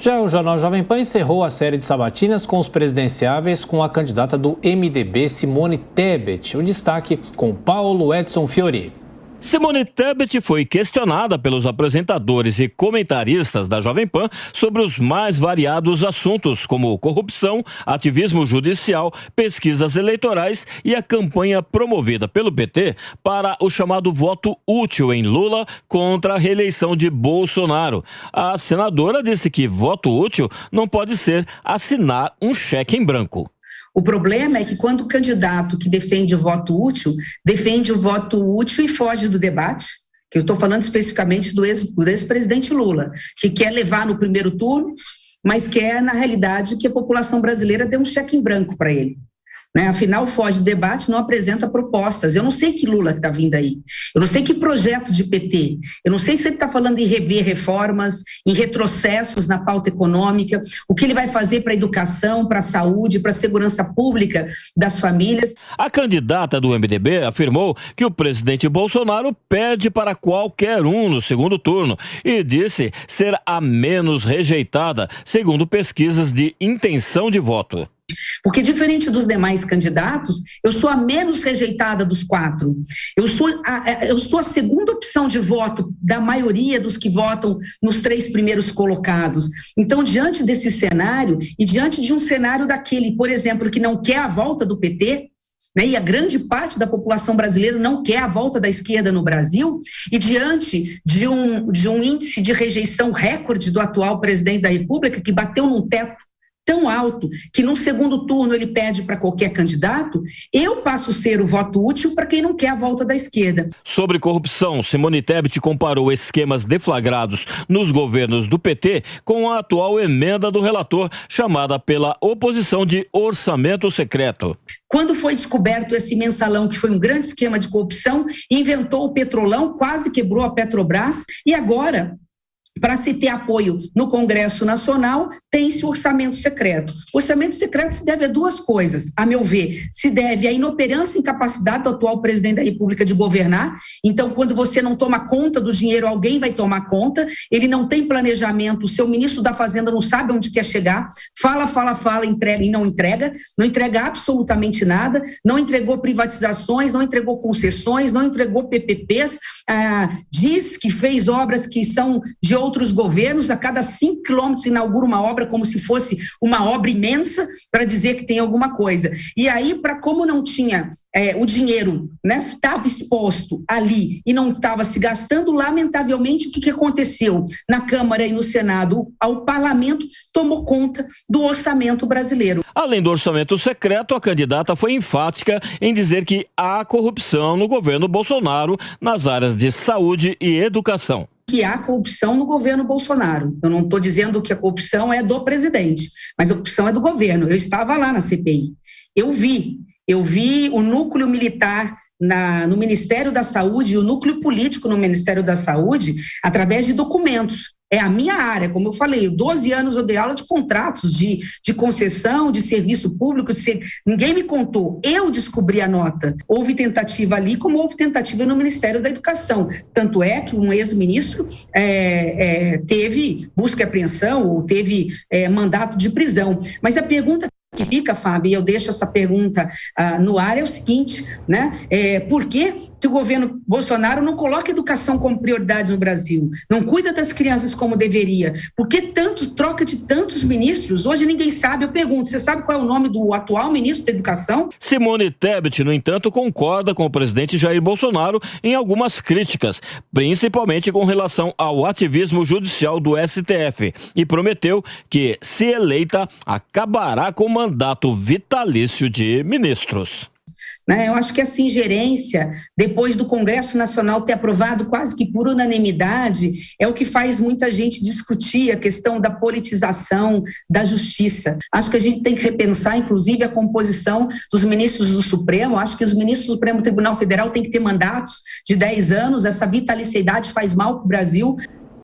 Já o Jornal Jovem Pan encerrou a série de sabatinas com os presidenciáveis com a candidata do MDB, Simone Tebet. O destaque com Paulo Edson Fiori. Simone Tebet foi questionada pelos apresentadores e comentaristas da Jovem Pan sobre os mais variados assuntos, como corrupção, ativismo judicial, pesquisas eleitorais e a campanha promovida pelo PT para o chamado voto útil em Lula contra a reeleição de Bolsonaro. A senadora disse que voto útil não pode ser assinar um cheque em branco. O problema é que quando o candidato que defende o voto útil e foge do debate, que eu estou falando especificamente do ex-presidente Lula, que quer levar no primeiro turno, mas quer, na realidade, que a população brasileira dê um cheque em branco para ele. Afinal, foge do debate, não apresenta propostas. Eu não sei que Lula está vindo aí. Eu não sei que projeto de PT. Eu não sei se ele está falando em rever reformas, em retrocessos na pauta econômica, o que ele vai fazer para a educação, para a saúde, para a segurança pública das famílias. A candidata do MDB afirmou que o presidente Bolsonaro perde para qualquer um no segundo turno e disse ser a menos rejeitada, segundo pesquisas de intenção de voto. Porque, diferente dos demais candidatos, eu sou a menos rejeitada dos 4. Eu sou a segunda opção de voto da maioria dos que votam nos 3 primeiros colocados. Então, diante desse cenário, e diante de um cenário daquele, por exemplo, que não quer a volta do PT, e a grande parte da população brasileira não quer a volta da esquerda no Brasil, e diante de um índice de rejeição recorde do atual presidente da República, que bateu num teto tão alto que no segundo turno ele pede para qualquer candidato, eu passo a ser o voto útil para quem não quer a volta da esquerda. Sobre corrupção, Simone Tebet comparou esquemas deflagrados nos governos do PT com a atual emenda do relator, chamada pela oposição de orçamento secreto. Quando foi descoberto esse mensalão, que foi um grande esquema de corrupção, inventou o Petrolão, quase quebrou a Petrobras, e agora, para se ter apoio no Congresso Nacional, tem-se o orçamento secreto. O orçamento secreto se deve a 2 coisas, a meu ver. Se deve à inoperância e incapacidade do atual presidente da República de governar. Então, quando você não toma conta do dinheiro, alguém vai tomar conta. Ele não tem planejamento, o seu ministro da Fazenda não sabe onde quer chegar. Fala, entrega e não entrega. Não entrega absolutamente nada. Não entregou privatizações, não entregou concessões, não entregou PPPs. Diz que fez obras que são de outros governos, a cada 5 quilômetros inaugura uma obra como se fosse uma obra imensa para dizer que tem alguma coisa. E aí, como não tinha o dinheiro, estava exposto ali e não estava se gastando, lamentavelmente, o que aconteceu? Na Câmara e no Senado, o parlamento tomou conta do orçamento brasileiro. Além do orçamento secreto, a candidata foi enfática em dizer que há corrupção no governo Bolsonaro nas áreas de saúde e educação. Que há corrupção no governo Bolsonaro. Eu não estou dizendo que a corrupção é do presidente, mas a corrupção é do governo. Eu estava lá na CPI. Eu vi o núcleo militar no Ministério da Saúde e o núcleo político no Ministério da Saúde através de documentos. É a minha área, como eu falei, 12 anos eu dei aula de contratos, de concessão, de serviço público, ninguém me contou, eu descobri a nota. Houve tentativa ali, como houve tentativa no Ministério da Educação. Tanto é que um ex-ministro teve busca e apreensão ou teve mandato de prisão. Mas a pergunta que fica, Fábio, e eu deixo essa pergunta no ar, é o seguinte, por que o governo Bolsonaro não coloca a educação como prioridade no Brasil? Não cuida das crianças como deveria? Por que troca de tantos ministros? Hoje ninguém sabe, eu pergunto, você sabe qual é o nome do atual ministro da Educação? Simone Tebet, no entanto, concorda com o presidente Jair Bolsonaro em algumas críticas, principalmente com relação ao ativismo judicial do STF, e prometeu que, se eleita, acabará com o mandato vitalício de ministros. Eu acho que essa ingerência, depois do Congresso Nacional ter aprovado quase que por unanimidade, é o que faz muita gente discutir a questão da politização da justiça. Acho que a gente tem que repensar, inclusive, a composição dos ministros do Supremo. Acho que os ministros do Supremo Tribunal Federal têm que ter mandatos de 10 anos. Essa vitaliciedade faz mal para o Brasil.